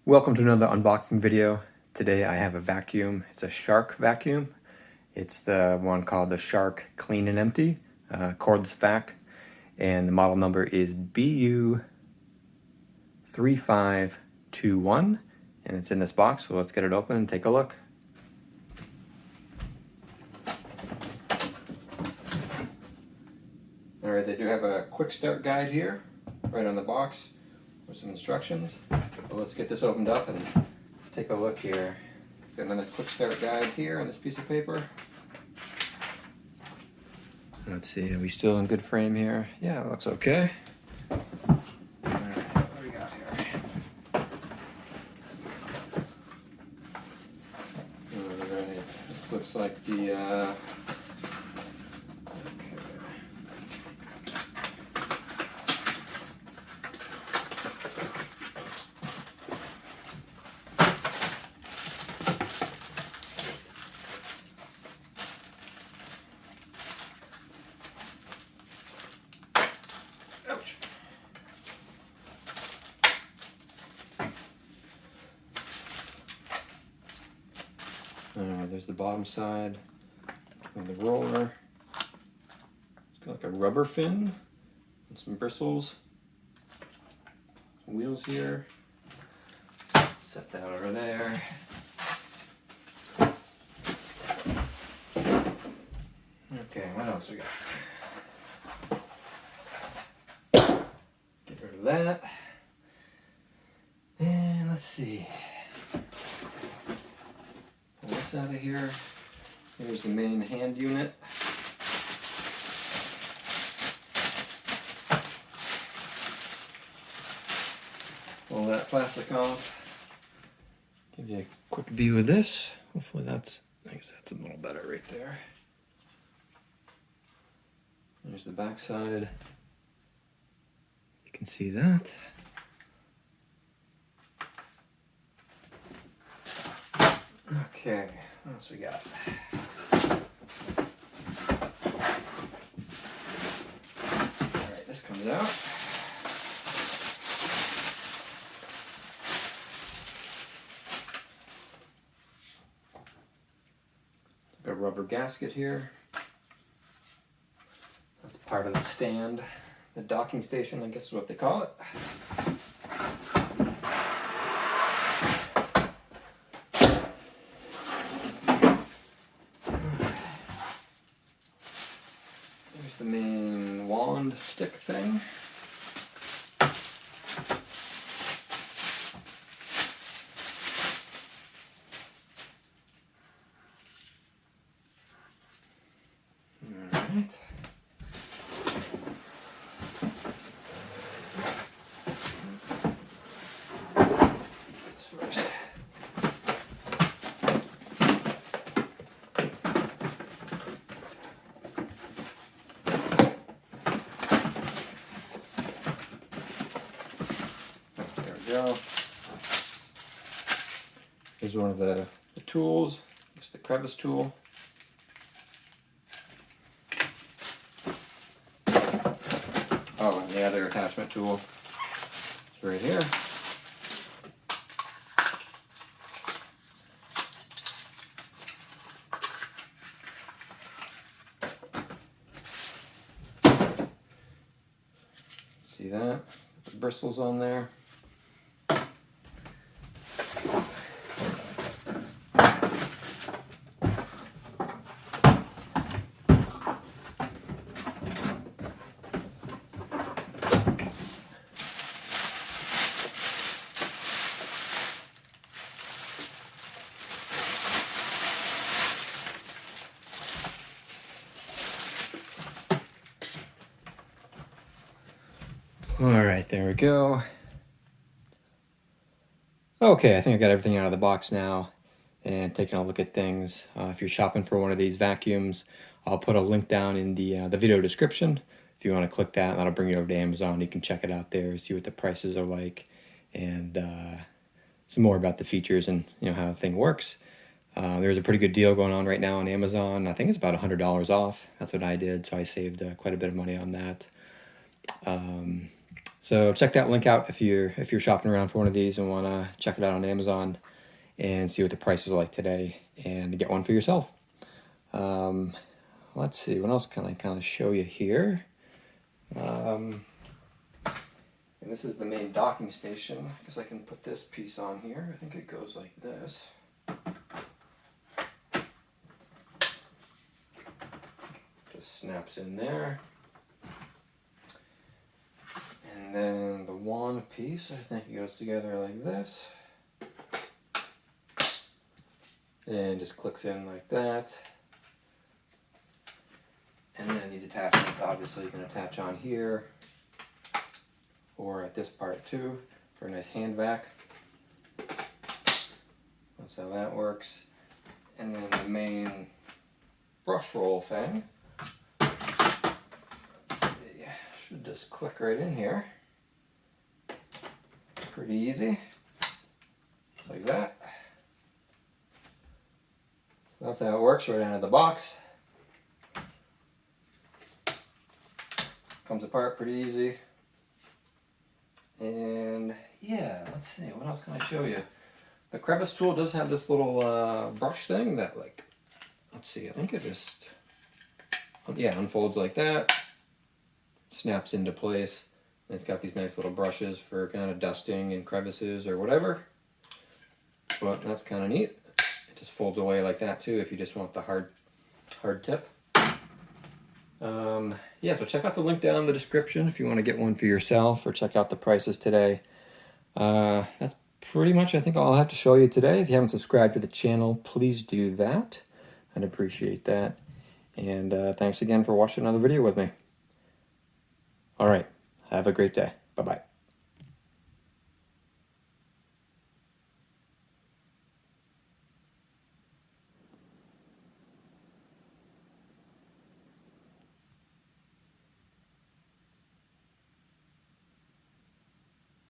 Welcome to another unboxing video. Today I have a vacuum. It's a Shark vacuum. It's the one called the Shark Clean and Empty, cordless vac. And the model number is BU3521. And it's in this box, so let's get it open and take a look. Alright, they do have a quick start guide here, right on the box, with some instructions. But let's get this opened up and take a look here. Got another quick start guide here on this piece of paper. Let's see, are we still in good frame here? Yeah, it looks okay. Alright, what do we got here? Alright, this looks like the ouch. There's the bottom side of the roller. It's got like a rubber fin and some bristles. Some wheels here. Set that over there. Okay, what else we got? Get rid of that. And let's see. Pull this out of here. Here's the main hand unit. Pull that plastic off. Give you a quick view of this. Hopefully I guess that's a little better right there. There's the back side. You can see that. Okay, what else we got? Alright, this comes out. Got a rubber gasket here. That's part of the stand. The docking station, I guess is what they call it. There's the main wand stick thing. All right. Go. Here's one of the tools. It's the crevice tool. Oh, and the other attachment tool is right here. See that? The bristles on there. All right, there we go. Okay, I think I got everything out of the box now and taking a look at things. If you're shopping for one of these vacuums, I'll put a link down in the video description. If you want to click that, that'll bring you over to Amazon. You can check it out there, see what the prices are like, and some more about the features and how the thing works. There's a pretty good deal going on right now on Amazon. I think it's about $100 off. That's what I did, so I saved quite a bit of money on that. So check that link out if you're shopping around for one of these and want to check it out on Amazon and see what the prices are like today and get one for yourself. Let's see, what else can I kind of show you here? And this is the main docking station. I guess I can put this piece on here. I think it goes like this. Just snaps in there. And then the one piece, I think it goes together like this. And just clicks in like that. And then these attachments, obviously you can attach on here or at this part too for a nice hand vac. That's how that works. And then the main brush roll thing. Let's see, should just click right in here. Pretty easy, like that. That's how it works right out of the box. Comes apart pretty easy. And yeah, let's see, what else can I show you? The crevice tool does have this little brush thing that, like, let's see, I think it just, yeah, unfolds like that. Snaps into place. And it's got these nice little brushes for kind of dusting and crevices or whatever. But that's kind of neat. It just folds away like that too if you just want the hard tip. Yeah, so check out the link down in the description if you want to get one for yourself or check out the prices today. That's pretty much, I think, all I'll have to show you today. If you haven't subscribed to the channel, please do that. I'd appreciate that. And thanks again for watching another video with me. All right, have a great day. Bye-bye.